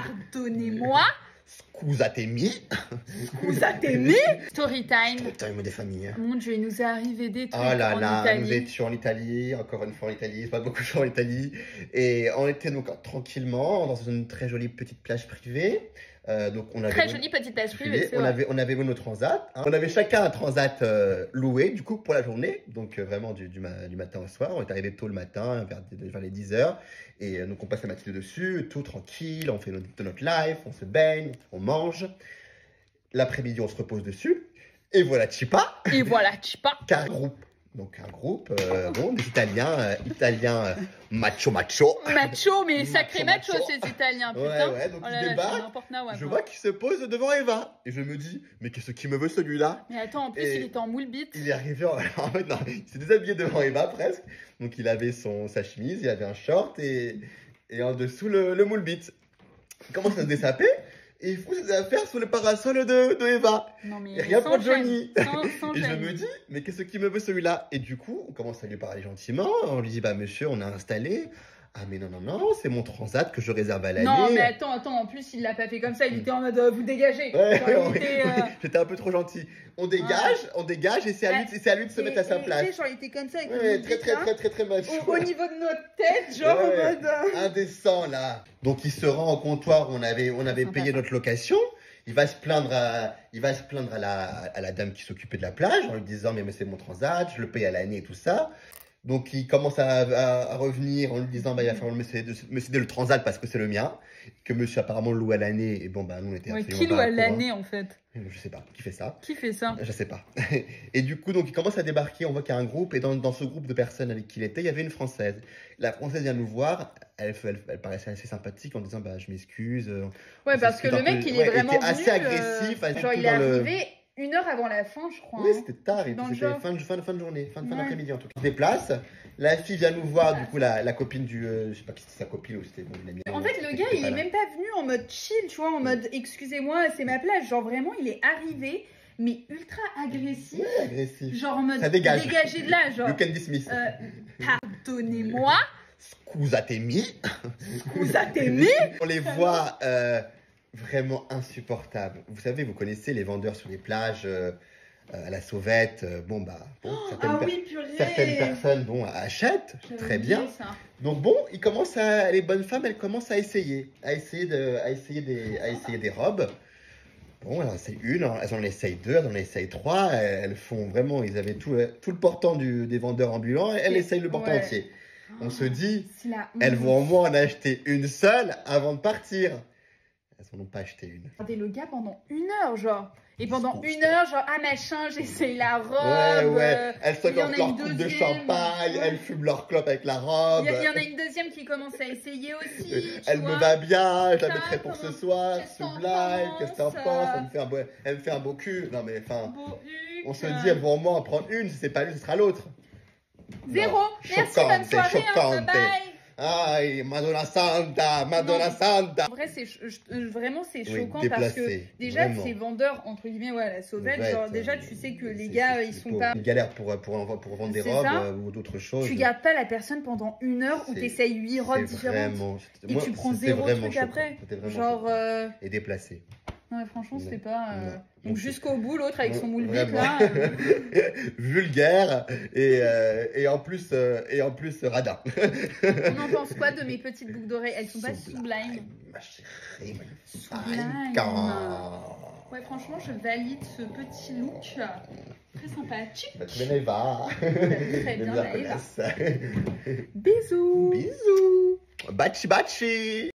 Pardonnez-moi. Scusatemi. Scusatemi. Storytime. Time des familles. Mon Dieu, il nous est arrivé des trucs Oh là en là, Italie. nous étions en Italie, encore une fois en Italie, pas beaucoup de fois en Italie. Et on était donc tranquillement dans une très jolie petite plage privée. Donc on avait Très jolie petite plage privée, c'est on vrai. avait loué nos transats. Hein. On avait chacun un transat loué, du coup, pour la journée. Donc vraiment du matin au soir. On est arrivé tôt le matin, vers les 10 h. Et donc on passe la matinée dessus, tout tranquille, on fait notre live, on se baigne, on mange. L'après-midi, on se repose dessus. Et voilà Chipa. Et voilà, Chipa. Car groupe. Donc un groupe, bon, des Italiens, macho. Macho, mais sacré macho, ces Italiens, putain. Ouais, donc oh il là là, débarque, c'est n'importe quoi, je vois qu'il se pose devant Eva. Et je me dis, mais qu'est-ce qui me veut celui-là? Mais attends, en plus, Et il était en moule bite. Il est arrivé, en fait, non, il s'est déshabillé devant Eva presque. Donc il avait sa chemise, il avait un short et en dessous le moule bite. Il commence à se dessaper. Et il fout ses affaires sous le parasol de Eva. Non, mais Et rien sans pour Johnny. gêne, sans Et je gêne. me dis, mais qu'est-ce qui me veut celui-là? Et du coup, on commence à lui parler gentiment. On lui dit, bah monsieur, on a installé. Ah mais non, c'est mon transat que je réserve à l'année. Non, mais attends, en plus, il l'a pas fait comme ça. Il était en mode, vous dégagez. Ouais, Genre, il était, j'étais un peu trop gentil. On dégage et c'est à lui de se mettre à sa place. Genre, il était comme ça avec Ouais, le très macho. au niveau de notre tête, genre Ouais, en mode. indécent là. Donc il se rend au comptoir où on avait payé notre location. Il va se plaindre à la dame qui s'occupait de la plage en lui disant mais c'est mon transat, je le paye à l'année et tout ça. Donc il commence à revenir en lui disant bah il va falloir me céder le transat parce que c'est le mien, que monsieur apparemment le loue à l'année et bon bah nous on était Ouais, absolument qui loue pas à au courant. l'année en fait? Je sais pas, qui fait ça? Qui fait ça? Je sais pas. Et du coup, donc, il commence à débarquer. On voit qu'il y a un groupe. Et dans ce groupe de personnes avec qui il était, il y avait une Française. La Française vient nous voir. Elle paraissait assez sympathique en disant bah, je m'excuse. Ouais, parce que le mec, il est vraiment était assez venu, agressif. genre, il est arrivé 1 heure avant la fin, je crois. Oui, hein. c'était tard. Dans le C'était genre. fin de journée, fin Ouais. d'après-midi en tout cas. Il se déplace. La fille vient nous voir. Du coup, la copine je sais pas qui c'était sa copine ou c'était bon, une amie. En fait, le gars, il est même pas venu en mode chill, tu vois, en mode excusez-moi, c'est ma plage. Genre vraiment, il est arrivé, mais ultra agressif. Ouais, agressif. Genre en mode Ça dégage. dégagez de là, genre. You can dismiss. Pardonnez-moi. Scusatemi. Scusatemi. On les voit vraiment insupportables. Vous savez, vous connaissez les vendeurs sur les plages à la sauvette. Certaines personnes achètent très bien. Ça. Donc bon, les bonnes femmes, elles commencent à essayer des robes. Bon, elles en essayent une, elles en essayent deux, elles en essayent trois. Elles font vraiment, ils avaient tout le portant des vendeurs ambulants. Elles essayent le portant entier. On se dit, elles vont au moins en acheter une seule avant de partir. Elles n'en ont pas acheté une. Regardez le gars pendant 1 heure, genre. Et pendant 1 heure, genre, ah machin, j'essaye la robe. Ouais. Elles sortent leur coupe de deuxième. champagne, elles fument leur clope avec la robe. Il y en a une deuxième qui commence à essayer aussi. Elle tu me vois. va bien, je la Ça, mettrai pour ce comment- soir, qu'est-ce ce t'en blague, penses qu'est-ce que t'en penses? Elle me fait un beau cul. Non mais enfin, Beau huc. on se dit, elles vont au moins en prendre une, si c'est pas l'une, ce sera l'autre. 0. Non, Merci, bonne soirée. Hein, choquante. bye. Aïe, Madonna Santa, Madonna Santa. En vrai, vraiment, c'est Oui, choquant déplacé, parce que déjà, vraiment. ces vendeurs, entre guillemets, ouais, la sauvette, genre, déjà, tu sais que les gars, ils sont pauvre. pas. Ils galèrent pour vendre des C'est robes ça. ou d'autres choses. Tu gardes pas la personne pendant 1 heure où C'est- t'essayes 8 robes C'est différentes. vraiment- Et moi, tu prends c'était 0 vraiment truc choquant. après. C'était vraiment Genre. choquant. Et déplacé. Ouais, franchement, c'était Non. pas. Non. Donc, Donc, jusqu'au bout, l'autre avec son moule vite, Vraiment. là. Vulgaire et en plus radin. On en pense quoi de mes petites boucles d'oreilles? Elles sont pas sublimes. Ma chérie, Sublime. magnifique. Ouais, franchement, je valide ce petit look. Très sympathique. Bah, très bien, Eva. Très Les bien, meilleurs Eva. connaissent. Bisous. Bisous. Bachi bachi.